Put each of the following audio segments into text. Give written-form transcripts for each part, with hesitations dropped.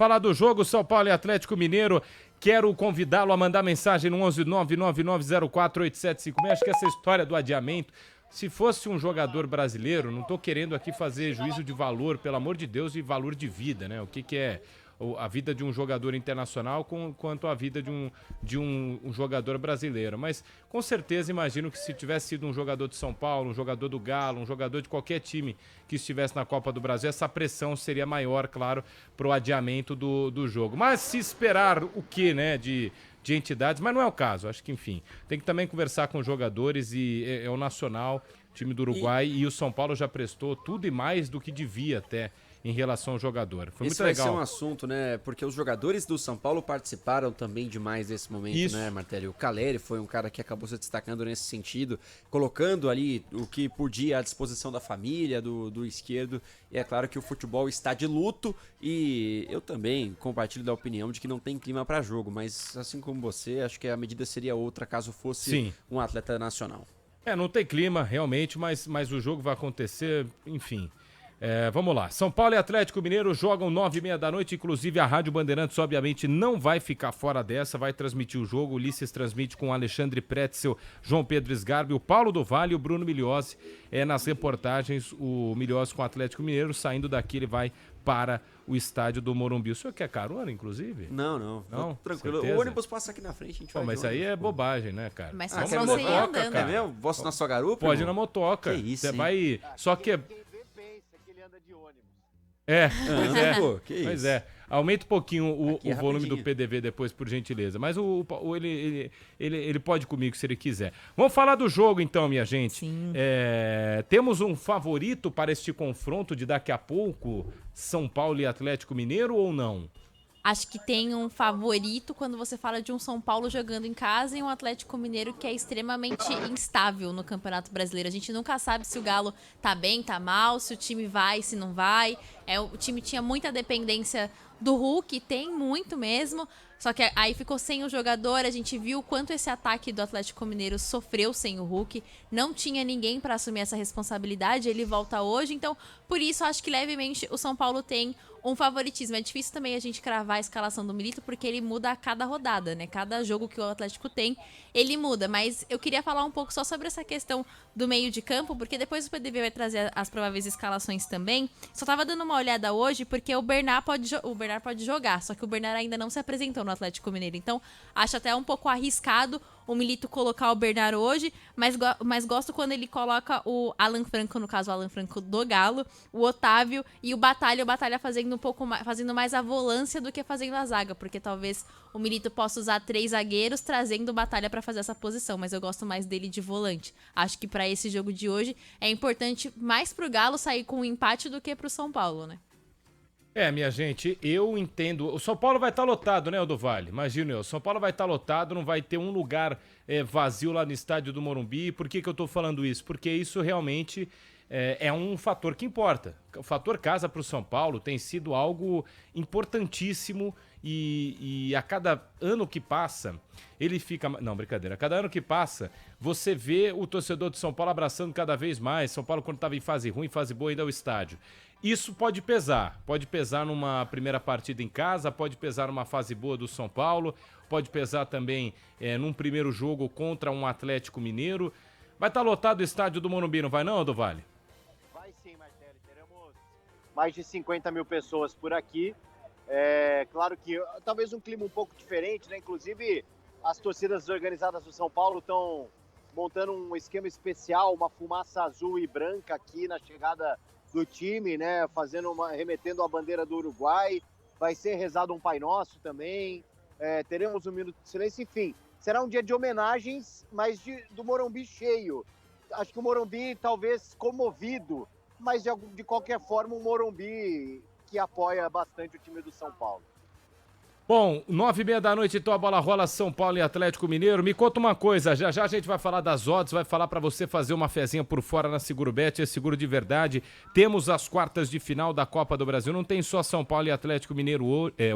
Falar do jogo São Paulo e Atlético Mineiro, quero convidá-lo a mandar mensagem no 11 999048756. Acho que essa história do adiamento, se fosse um jogador brasileiro, não estou querendo aqui fazer juízo de valor, pelo amor de Deus, e valor de vida, né? O que é a vida de um jogador internacional quanto a vida de um jogador brasileiro. Mas com certeza imagino que se tivesse sido um jogador de São Paulo, um jogador do Galo, um jogador de qualquer time que estivesse na Copa do Brasil, essa pressão seria maior, claro, para o adiamento do jogo. Mas se esperar o quê, né, de entidades, mas não é o caso. Acho que, enfim, tem que também conversar com os jogadores e é o Nacional, time do Uruguai, e o São Paulo já prestou tudo e mais do que devia até em relação ao jogador. Foi muito legal. Esse vai ser um assunto, né? Porque os jogadores do São Paulo participaram também demais desse momento, isso, né, Martelli? O Caleri foi um cara que acabou se destacando nesse sentido, colocando ali o que podia à disposição da família, do esquerdo. E é claro que o futebol está de luto e eu também compartilho da opinião de que não tem clima para jogo, mas assim como você, acho que a medida seria outra caso fosse um atleta nacional. Não tem clima, realmente, mas o jogo vai acontecer, enfim. Vamos lá, São Paulo e Atlético Mineiro jogam 9h30 da noite, inclusive a Rádio Bandeirantes obviamente não vai ficar fora dessa, vai transmitir o jogo, o Ulisses transmite com Alexandre Pretzel, João Pedro Sgarbi, o Paulo do Vale e o Bruno Milhozzi nas reportagens, o Milhozzi com o Atlético Mineiro, saindo daqui ele vai para o estádio do Morumbi. O senhor quer carona, inclusive? Não, tranquilo, certeza? O ônibus passa aqui na frente, a gente vai. Mas aí é bobagem, né, cara? Mas você você ia andando. É mesmo? Posso na sua garupa? Pode ir na motoca. Que isso, você vai, só que Pois é. Aumenta um pouquinho o volume do PDV depois, por gentileza. Mas ele pode ir comigo se ele quiser. Vamos falar do jogo então, minha gente. Sim. Temos um favorito para este confronto de daqui a pouco, São Paulo e Atlético Mineiro, ou não? Acho que tem um favorito quando você fala de um São Paulo jogando em casa e um Atlético Mineiro que é extremamente instável no Campeonato Brasileiro. A gente nunca sabe se o Galo tá bem, tá mal, se o time vai, se não vai. O time tinha muita dependência do Hulk, tem muito mesmo. Só que aí ficou sem o jogador, a gente viu o quanto esse ataque do Atlético Mineiro sofreu sem o Hulk. Não tinha ninguém para assumir essa responsabilidade, ele volta hoje. Então, por isso, acho que levemente o São Paulo tem um favoritismo. É difícil também a gente cravar a escalação do Milito, porque ele muda a cada rodada, né? Cada jogo que o Atlético tem, ele muda. Mas eu queria falar um pouco só sobre essa questão do meio de campo, porque depois o PDV vai trazer as prováveis escalações também. Só tava dando uma olhada hoje, porque o Bernard pode jogar, só que o Bernard ainda não se apresentou no Atlético Mineiro. Então, acho até um pouco arriscado o Milito colocar o Bernard hoje, mas gosto quando ele coloca o Alan Franco, no caso o Alan Franco do Galo, o Otávio e o Batalha fazendo fazendo mais a volância do que fazendo a zaga, porque talvez o Milito possa usar 3 zagueiros trazendo o Batalha para fazer essa posição, mas eu gosto mais dele de volante. Acho que para esse jogo de hoje é importante mais pro Galo sair com um empate do que pro São Paulo, né? Minha gente, eu entendo. O São Paulo vai estar lotado, né, Odovalho? Imagina eu. O São Paulo vai estar lotado, não vai ter um lugar vazio lá no estádio do Morumbi. Por que eu tô falando isso? Porque isso realmente é um fator que importa. O fator casa para o São Paulo tem sido algo importantíssimo e a cada ano que passa, ele fica... Não, brincadeira. A cada ano que passa, você vê o torcedor do São Paulo abraçando cada vez mais. São Paulo, quando estava em fase ruim, fase boa, ainda é o estádio. Isso pode pesar numa primeira partida em casa, pode pesar numa fase boa do São Paulo, pode pesar também num primeiro jogo contra um Atlético Mineiro. Vai estar lotado o estádio do Morumbi, não vai não, do Vale? Vai sim, Martelli, teremos mais de 50 mil pessoas por aqui. Claro que talvez um clima um pouco diferente, né? Inclusive as torcidas organizadas do São Paulo estão montando um esquema especial, uma fumaça azul e branca aqui na chegada do time, né, remetendo a bandeira do Uruguai, vai ser rezado um Pai Nosso também, teremos um minuto de silêncio, enfim, será um dia de homenagens, mas do Morumbi cheio. Acho que o Morumbi talvez comovido, mas de qualquer forma um Morumbi que apoia bastante o time do São Paulo. Bom, 9h30 da noite, então a bola rola São Paulo e Atlético Mineiro. Me conta uma coisa, já já a gente vai falar das odds, vai falar pra você fazer uma fezinha por fora na Segurobet, é seguro de verdade. Temos as quartas de final da Copa do Brasil, não tem só São Paulo e Atlético Mineiro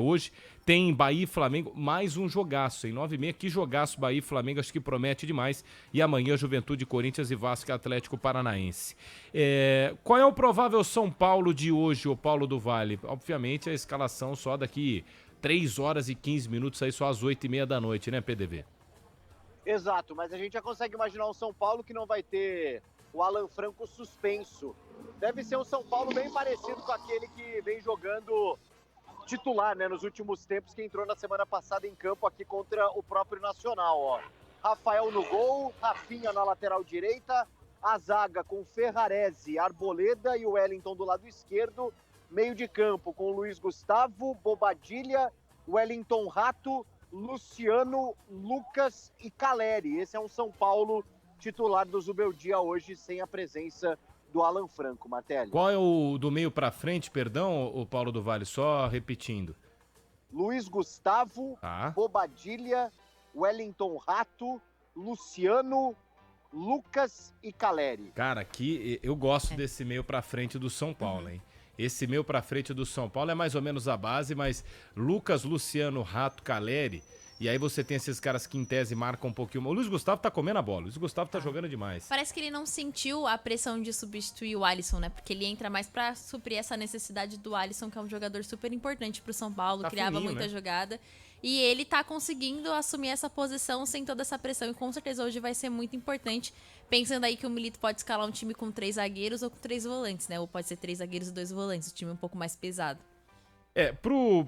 hoje, tem Bahia e Flamengo, mais um jogaço, em 9h30, que jogaço Bahia e Flamengo, acho que promete demais. E amanhã Juventude, Corinthians e Vasco e Atlético Paranaense. Qual é o provável São Paulo de hoje, o Paulo do Vale? Obviamente a escalação só daqui 3 horas e 15 minutos, aí só às 8h30 da noite, né, PDV? Exato, mas a gente já consegue imaginar um São Paulo que não vai ter o Alan Franco suspenso. Deve ser um São Paulo bem parecido com aquele que vem jogando titular, né, nos últimos tempos, que entrou na semana passada em campo aqui contra o próprio Nacional, ó. Rafael no gol, Rafinha na lateral direita, a zaga com Ferrarese, Arboleda e o Wellington do lado esquerdo, meio de campo com Luiz Gustavo, Bobadilha, Wellington Rato, Luciano, Lucas e Caleri. Esse é um São Paulo titular do Zubeldia hoje, sem a presença do Alan Franco, Martelli. Qual é o do meio pra frente, perdão, o Paulo do Vale? Só repetindo. Luiz Gustavo, Bobadilha, Wellington Rato, Luciano, Lucas e Caleri. Cara, aqui eu gosto desse meio pra frente do São Paulo, hein? Esse meio pra frente do São Paulo é mais ou menos a base, mas Lucas, Luciano, Rato, Caleri, e aí você tem esses caras que em tese marcam um pouquinho. O Luiz Gustavo tá comendo a bola, o Luiz Gustavo tá jogando demais. Parece que ele não sentiu a pressão de substituir o Alisson, né? Porque ele entra mais pra suprir essa necessidade do Alisson, que é um jogador super importante pro São Paulo, Tá criava fininho, muita né? jogada. E ele tá conseguindo assumir essa posição sem toda essa pressão. E com certeza hoje vai ser muito importante. Pensando aí que o Milito pode escalar um time com 3 zagueiros ou com 3 volantes, né? Ou pode ser 3 zagueiros e 2 volantes. O time é um pouco mais pesado.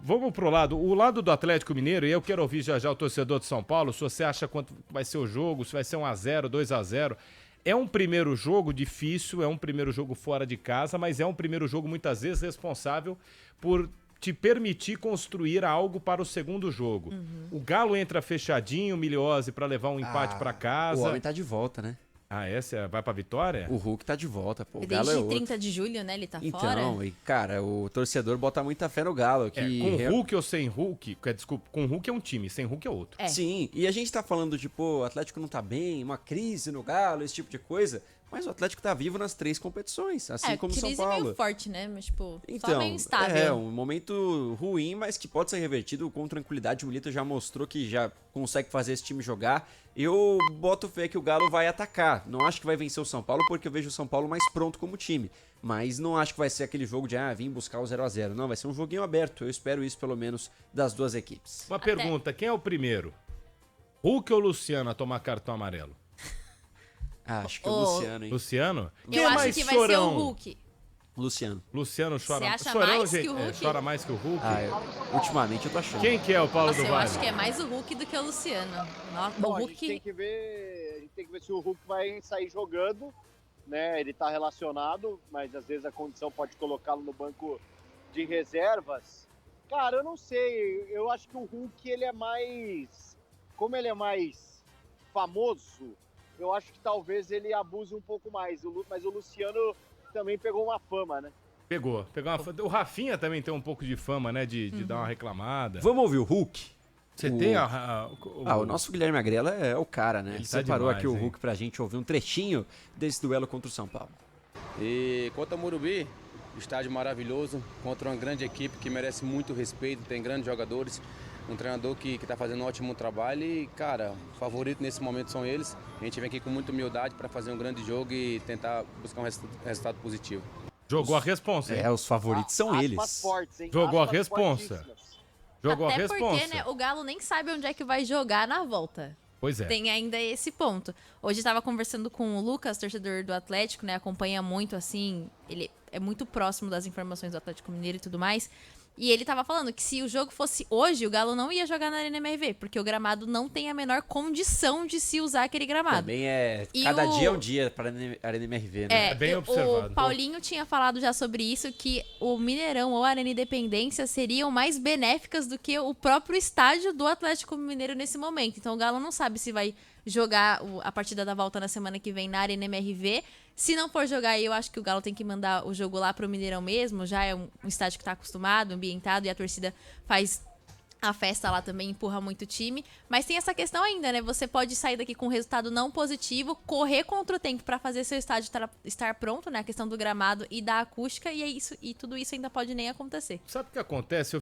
Vamos pro lado. O lado do Atlético Mineiro, e eu quero ouvir já já o torcedor de São Paulo, se você acha quanto vai ser o jogo, se vai ser 1x0, 2x0. É um primeiro jogo difícil, é um primeiro jogo fora de casa, mas é um primeiro jogo muitas vezes responsável por te permitir construir algo para o segundo jogo. O Galo entra fechadinho, Miliose para levar um empate para casa. O homem tá de volta, né? Essa vai pra vitória? O Hulk tá de volta, pô. O Galo Desde é outro. 30 de julho, né? Ele tá Então, fora. e cara, o torcedor bota muita fé no Galo. Com Hulk ou sem Hulk? Desculpa, com Hulk é um time, sem Hulk é outro. Sim, e a gente tá falando de, pô, o Atlético não tá bem, uma crise no Galo, esse tipo de coisa. Mas o Atlético tá vivo nas 3 competições, assim como o São crise Paulo. meio forte, né? Mas, tipo, Então, só meio instável. é um momento ruim, mas que pode ser revertido com tranquilidade. O Milito já mostrou que já consegue fazer esse time jogar. Eu boto fé que o Galo vai atacar. Não acho que vai vencer o São Paulo, porque eu vejo o São Paulo mais pronto como time. Mas não acho que vai ser aquele jogo de, vim buscar o 0x0. Não, vai ser um joguinho aberto. Eu espero isso, pelo menos, das duas equipes. Uma pergunta, quem é o primeiro? Hulk ou Luciano a tomar cartão amarelo? Acho que é o Luciano, hein? Luciano? Quem Eu é acho mais que vai chorão? ser o Hulk. Luciano. Luciano chora Você acha chorão, mais gente, que o Hulk? chora mais que o Hulk? Ultimamente eu tô achando. Quem que é o Paulo Nossa, do eu Vale? acho que é mais o Hulk do que o Luciano. Nossa, Bom, o a gente tem Hulk... que ver se o Hulk vai sair jogando, né? Ele tá relacionado, mas às vezes a condição pode colocá-lo no banco de reservas. Cara, eu não sei. Eu acho que o Hulk, ele é mais... Como ele é mais famoso, eu acho que talvez ele abuse um pouco mais. Mas o Luciano também pegou uma fama, né? Pegou uma fama. O Rafinha também tem um pouco de fama, né? De dar uma reclamada. Vamos ouvir o Hulk? Você tem o nosso Guilherme Agrela é o cara, né? Ele tá separou demais, aqui o hein? Hulk pra gente ouvir um trechinho desse duelo contra o São Paulo. E contra o Morumbi, estádio maravilhoso, contra uma grande equipe que merece muito respeito, tem grandes jogadores, um treinador que está fazendo um ótimo trabalho e, cara, o favorito nesse momento são eles. A gente vem aqui com muita humildade para fazer um grande jogo e tentar buscar um resultado positivo. Jogou a responsa, hein? Os favoritos são Aspas eles. fortes, hein? Jogou a Aspas responsa. fortíssimas. Jogou a Até responsa. porque, né, o Galo nem sabe onde é que vai jogar na volta. Pois é. Tem ainda esse ponto. Hoje eu tava conversando com o Lucas, torcedor do Atlético, né? Acompanha muito, assim, ele é muito próximo das informações do Atlético Mineiro e tudo mais. E ele tava falando que se o jogo fosse hoje, o Galo não ia jogar na Arena MRV, porque o gramado não tem a menor condição de se usar aquele gramado. Também é... E Cada o- dia é um dia pra Arena MRV, né? É bem observado. O Paulinho tinha falado já sobre isso, que o Mineirão ou a Arena Independência seriam mais benéficas do que o próprio estádio do Atlético Mineiro nesse momento. Então o Galo não sabe se vai jogar a partida da volta na semana que vem na Arena MRV. Se não for jogar aí, eu acho que o Galo tem que mandar o jogo lá pro Mineirão mesmo. Já é um estádio que tá acostumado, ambientado, e a torcida faz A festa lá também empurra muito o time. Mas tem essa questão ainda, né? Você pode sair daqui com um resultado não positivo, correr contra o tempo para fazer seu estádio estar pronto, né? A questão do gramado e da acústica, e tudo isso ainda pode nem acontecer. Sabe o que acontece?